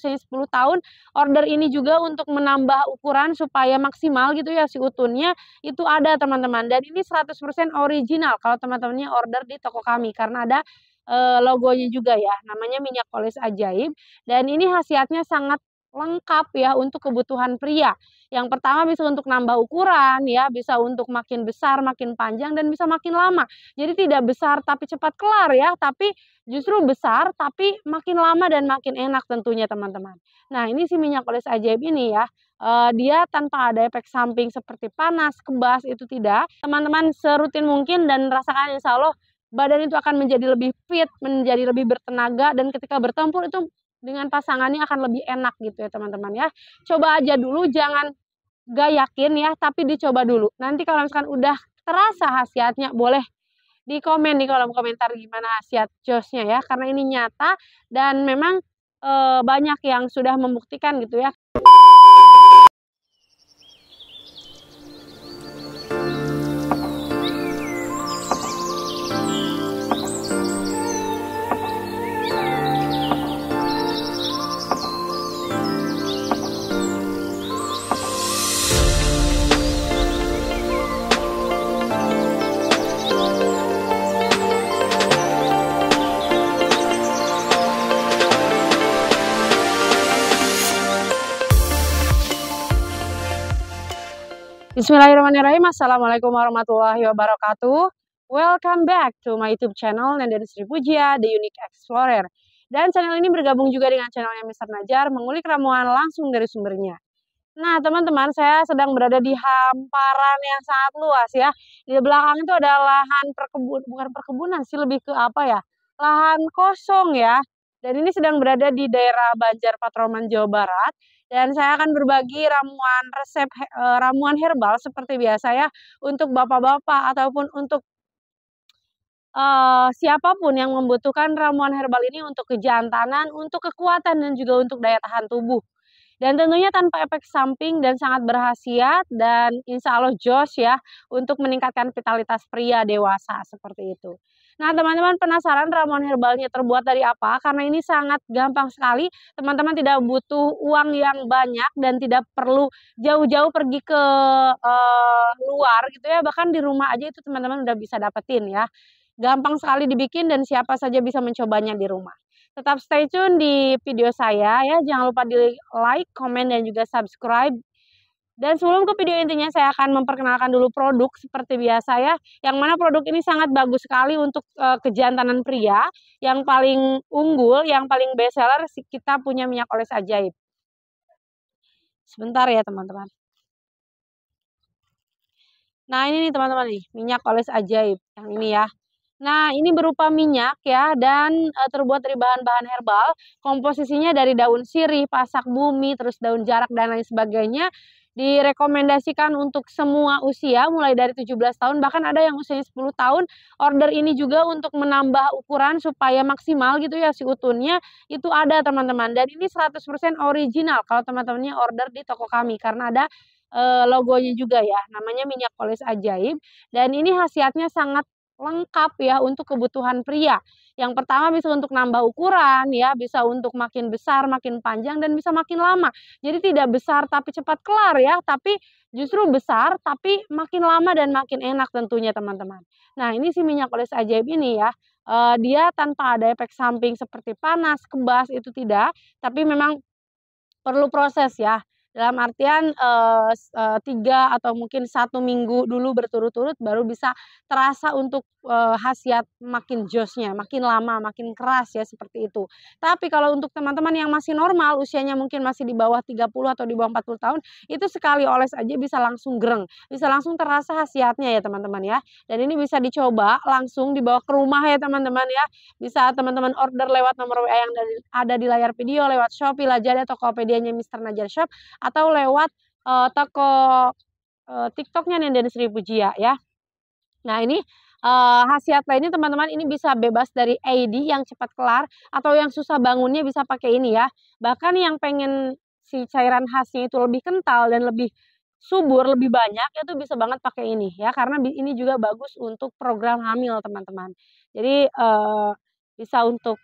usianya 10 tahun, order ini juga untuk menambah ukuran supaya maksimal gitu ya si utunnya, itu ada teman-teman, dan ini 100% original kalau teman-temannya order di toko kami karena ada, logonya juga ya, namanya minyak polis ajaib, dan ini khasiatnya sangat lengkap ya untuk kebutuhan pria. Yang pertama bisa untuk nambah ukuran ya, bisa untuk makin besar, makin panjang, dan bisa makin lama. Jadi tidak besar tapi cepat kelar ya, tapi justru besar tapi makin lama dan makin enak tentunya teman-teman. Nah ini si minyak polis ajaib ini ya, dia tanpa ada efek samping seperti panas, kebas, itu tidak. Teman-teman serutin mungkin dan rasakan insya Allah badan itu akan menjadi lebih fit, menjadi lebih bertenaga, dan ketika bertempur itu dengan pasangannya akan lebih enak gitu ya teman-teman ya. Coba aja dulu, jangan gak yakin ya, tapi dicoba dulu. Nanti kalau misalkan udah terasa khasiatnya, boleh di komen di kolom komentar gimana khasiat josnya ya, karena ini nyata dan memang, banyak yang sudah membuktikan gitu ya. Bismillahirrahmanirrahim. Assalamualaikum warahmatullahi wabarakatuh. Welcome back to my YouTube channel Nenden Sri Pujia, The Unique Explorer. Dan channel ini bergabung juga dengan channelnya Mr. Najar, mengulik ramuan langsung dari sumbernya. Nah, teman-teman, saya sedang berada di hamparan yang sangat luas ya. Di belakang itu ada lahan bukan perkebunan sih, lebih ke apa ya? Lahan kosong ya. Dan ini sedang berada di daerah Banjar Patroman, Jawa Barat. Dan saya akan berbagi ramuan resep ramuan herbal seperti biasa ya untuk bapak-bapak ataupun untuk siapapun yang membutuhkan ramuan herbal ini untuk kejantanan, untuk kekuatan, dan juga untuk daya tahan tubuh. Dan tentunya tanpa efek samping dan sangat berkhasiat dan insya Allah jos ya untuk meningkatkan vitalitas pria dewasa seperti itu. Nah teman-teman penasaran ramuan herbalnya terbuat dari apa? Karena ini sangat gampang sekali, teman-teman tidak butuh uang yang banyak dan tidak perlu jauh-jauh pergi ke luar gitu ya, bahkan di rumah aja itu teman-teman udah bisa dapetin ya. Gampang sekali dibikin dan siapa saja bisa mencobanya di rumah. Tetap stay tune di video saya ya, jangan lupa di like, komen, dan juga subscribe. Dan sebelum ke video intinya saya akan memperkenalkan dulu produk seperti biasa ya, yang mana produk ini sangat bagus sekali untuk kejantanan pria, yang paling unggul, yang paling best seller kita punya minyak oles ajaib. Sebentar ya teman-teman. Nah ini nih teman-teman nih, minyak oles ajaib yang ini ya. Nah, ini berupa minyak ya dan, terbuat dari bahan-bahan herbal, komposisinya dari daun sirih, pasak bumi, terus daun jarak dan lain sebagainya. Direkomendasikan untuk semua usia mulai dari 17 tahun, bahkan ada yang usianya 10 tahun. Order ini juga untuk menambah ukuran supaya maksimal gitu ya si utunnya, itu ada teman-teman, dan ini 100% original kalau teman-temannya order di toko kami karena ada, logonya juga ya, namanya minyak polis ajaib, dan ini khasiatnya sangat lengkap ya untuk kebutuhan pria. Yang pertama bisa untuk nambah ukuran ya, bisa untuk makin besar, makin panjang, dan bisa makin lama. Jadi tidak besar tapi cepat kelar ya, tapi justru besar tapi makin lama dan makin enak tentunya teman-teman. Nah ini si minyak oles ajaib ini ya, dia tanpa ada efek samping seperti panas, kebas, itu tidak. Tapi memang perlu proses ya, dalam artian, 3 atau mungkin 1 minggu dulu berturut-turut baru bisa terasa untuk, khasiat makin josnya, makin lama, makin keras ya, seperti itu. Tapi kalau untuk teman-teman yang masih normal, usianya mungkin masih di bawah 30 atau di bawah 40 tahun, itu sekali oles aja bisa langsung greng, bisa langsung terasa khasiatnya ya teman-teman ya. Dan ini bisa dicoba langsung dibawa ke rumah ya teman-teman ya. Bisa teman-teman order lewat nomor WA yang ada di layar video, lewat Shopee, Lazada, Tokopedia-nya Mr. Najar Shop, atau lewat, toko, TikTok-nya Nenden Sri Pujia ya. Nah ini, khasiat lainnya teman-teman ini bisa bebas dari AID yang cepat kelar, atau yang susah bangunnya bisa pakai ini ya. Bahkan yang pengen si cairan khasnya itu lebih kental dan lebih subur, lebih banyak, itu bisa banget pakai ini ya, karena ini juga bagus untuk program hamil teman-teman. Jadi, bisa untuk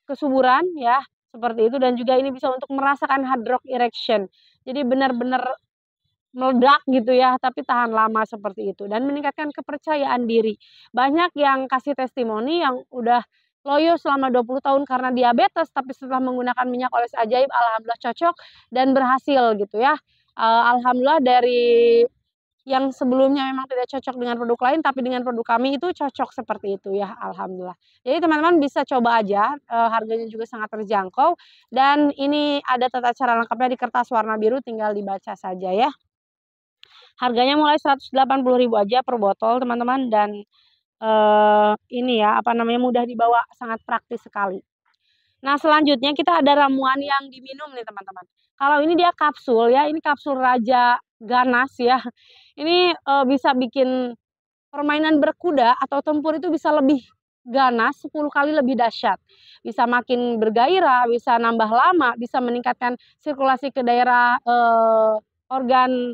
kesuburan ya, seperti itu, dan juga ini bisa untuk merasakan hard rock erection. Jadi benar-benar meledak gitu ya, tapi tahan lama seperti itu dan meningkatkan kepercayaan diri. Banyak yang kasih testimoni yang udah loyo selama 20 tahun karena diabetes, tapi setelah menggunakan minyak oles ajaib alhamdulillah cocok dan berhasil gitu ya. Alhamdulillah dari yang sebelumnya memang tidak cocok dengan produk lain, tapi dengan produk kami itu cocok seperti itu ya, alhamdulillah. Jadi teman-teman bisa coba aja, harganya juga sangat terjangkau dan ini ada tata cara lengkapnya di kertas warna biru, tinggal dibaca saja ya. Harganya mulai 180.000 aja per botol teman-teman dan, ini ya, apa namanya, mudah dibawa, sangat praktis sekali. Nah selanjutnya kita ada ramuan yang diminum nih teman-teman. Kalau ini dia kapsul ya, ini kapsul Raja Ganas ya. Ini, bisa bikin permainan berkuda atau tempur itu bisa lebih ganas, 10 kali lebih dahsyat. Bisa makin bergairah, bisa nambah lama, bisa meningkatkan sirkulasi ke daerah, organ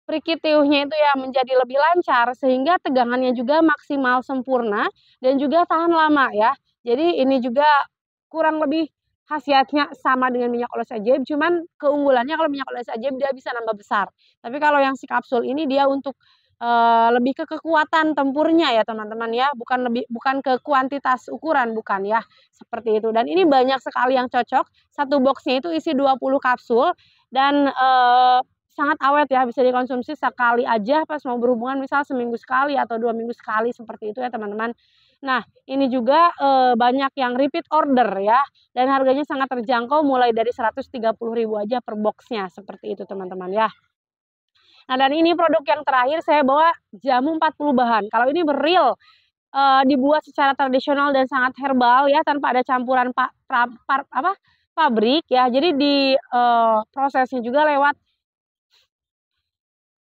Prikitiuhnya itu ya menjadi lebih lancar sehingga tegangannya juga maksimal sempurna dan juga tahan lama ya. Jadi ini juga kurang lebih khasiatnya sama dengan minyak oles ajaib, cuman keunggulannya kalau minyak oles ajaib dia bisa nambah besar. Tapi kalau yang si kapsul ini dia untuk, lebih ke kekuatan tempurnya ya teman-teman ya, bukan ke kuantitas ukuran, bukan ya, seperti itu. Dan ini banyak sekali yang cocok, satu boxnya itu isi 20 kapsul dan, sangat awet ya, bisa dikonsumsi sekali aja pas mau berhubungan, misal seminggu sekali atau 2 minggu sekali, seperti itu ya teman-teman. Nah, ini juga, banyak yang repeat order ya, dan harganya sangat terjangkau mulai dari 130.000 aja per box-nya, seperti itu teman-teman ya. Nah dan ini produk yang terakhir saya bawa jamu 40 bahan. Kalau ini real, dibuat secara tradisional dan sangat herbal ya, tanpa ada campuran pabrik ya. Jadi prosesnya juga lewat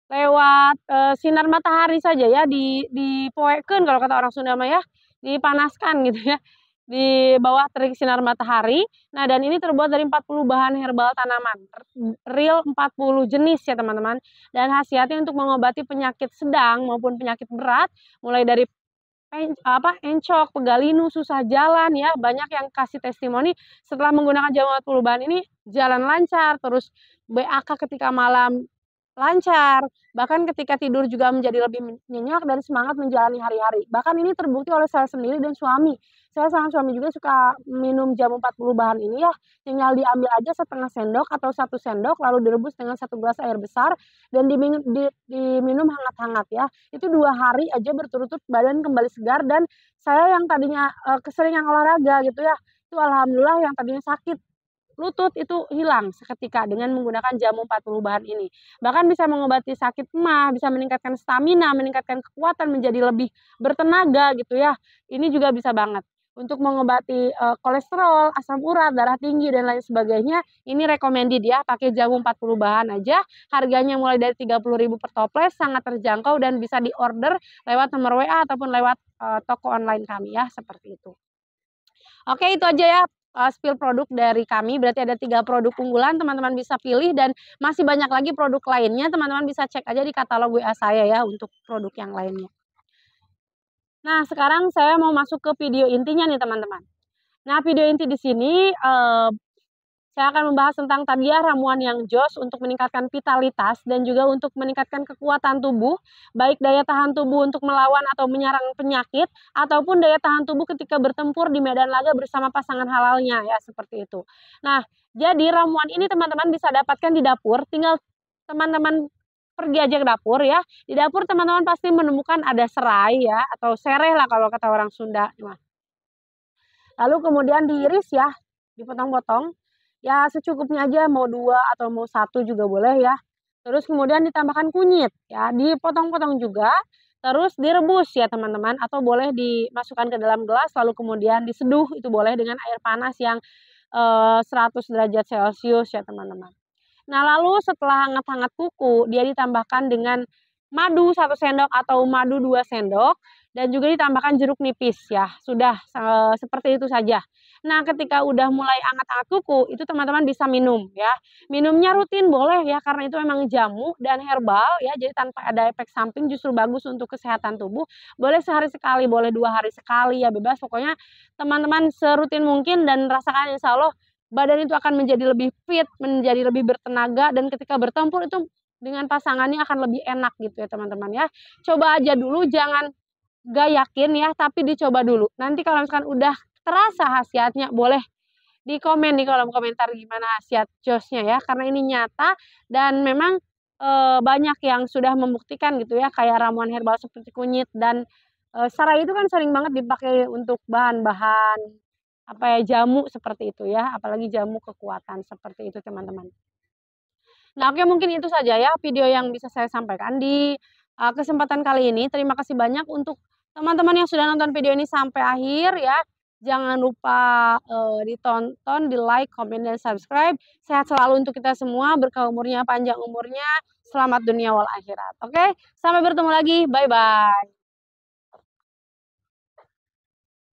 Lewat, sinar matahari saja ya, dipoekeun kalau kata orang Sunda mah ya, dipanaskan gitu ya, di bawah terik sinar matahari. Nah dan ini terbuat dari 40 bahan herbal tanaman, real 40 jenis ya teman-teman, dan khasiatnya untuk mengobati penyakit sedang maupun penyakit berat, mulai dari encok, pegalinu, susah jalan ya, banyak yang kasih testimoni setelah menggunakan jamu 40 bahan ini jalan lancar, terus BAK ketika malam lancar, bahkan ketika tidur juga menjadi lebih nyenyak dan semangat menjalani hari-hari. Bahkan ini terbukti oleh saya sendiri dan suami. Saya sama suami juga suka minum jamu 40 bahan ini ya, tinggal diambil aja setengah sendok atau 1 sendok, lalu direbus dengan 1 gelas air besar dan diminum hangat-hangat ya. Itu 2 hari aja berturut-turut badan kembali segar dan saya yang tadinya, keseringan olahraga gitu ya, itu alhamdulillah yang tadinya sakit lutut itu hilang seketika dengan menggunakan jamu 40 bahan ini. Bahkan bisa mengobati sakit emah, bisa meningkatkan stamina, meningkatkan kekuatan, menjadi lebih bertenaga gitu ya. Ini juga bisa banget. Untuk mengobati, kolesterol, asam urat, darah tinggi, dan lain sebagainya, ini recommended ya, pakai jamu 40 bahan aja. Harganya mulai dari 30.000 per toples, sangat terjangkau dan bisa diorder lewat nomor WA ataupun lewat, toko online kami ya, seperti itu. Oke itu aja ya, spill produk dari kami, berarti ada 3 produk unggulan, teman-teman bisa pilih dan masih banyak lagi produk lainnya, teman-teman bisa cek aja di katalog WA saya ya untuk produk yang lainnya. Nah sekarang saya mau masuk ke video intinya nih teman-teman. Nah video inti di sini, saya akan membahas tentang tadi ya ramuan yang jos untuk meningkatkan vitalitas dan juga untuk meningkatkan kekuatan tubuh, baik daya tahan tubuh untuk melawan atau menyerang penyakit, ataupun daya tahan tubuh ketika bertempur di medan laga bersama pasangan halalnya ya, seperti itu. Nah, jadi ramuan ini teman-teman bisa dapatkan di dapur, tinggal teman-teman pergi aja ke dapur ya. Di dapur teman-teman pasti menemukan ada serai ya, atau sereh lah kalau kata orang Sunda. Nah, lalu kemudian diiris ya, dipotong-potong. Ya secukupnya aja, mau 2 atau mau 1 juga boleh ya. Terus kemudian ditambahkan kunyit ya, dipotong-potong juga, terus direbus ya teman-teman, atau boleh dimasukkan ke dalam gelas lalu kemudian diseduh, itu boleh dengan air panas yang, 100 derajat celcius ya teman-teman. Nah lalu setelah hangat-hangat kuku, dia ditambahkan dengan madu 1 sendok atau madu 2 sendok, dan juga ditambahkan jeruk nipis ya, sudah seperti itu saja. Nah, ketika udah mulai anget-anget kuku, itu teman-teman bisa minum ya. Minumnya rutin boleh ya, karena itu memang jamu dan herbal ya, jadi tanpa ada efek samping justru bagus untuk kesehatan tubuh. Boleh sehari sekali, boleh 2 hari sekali ya, bebas. Pokoknya teman-teman serutin mungkin dan rasakan insya Allah badan itu akan menjadi lebih fit, menjadi lebih bertenaga, dan ketika bertempur itu dengan pasangannya akan lebih enak gitu ya teman-teman ya. Coba aja dulu, jangan gak yakin ya, tapi dicoba dulu. Nanti kalau misalkan udah terasa khasiatnya, boleh di komen di kolom komentar gimana khasiat josnya ya, karena ini nyata dan memang banyak yang sudah membuktikan gitu ya, kayak ramuan herbal seperti kunyit dan serai itu kan sering banget dipakai untuk bahan-bahan apa ya, jamu seperti itu ya, apalagi jamu kekuatan seperti itu teman-teman. Nah, oke, mungkin itu saja ya video yang bisa saya sampaikan di kesempatan kali ini. Terima kasih banyak untuk teman-teman yang sudah nonton video ini sampai akhir ya. Jangan lupa ditonton, di-like, komen, dan subscribe. Sehat selalu untuk kita semua, berkah umurnya, panjang umurnya, selamat dunia wal akhirat. Oke, sampai bertemu lagi. Bye-bye.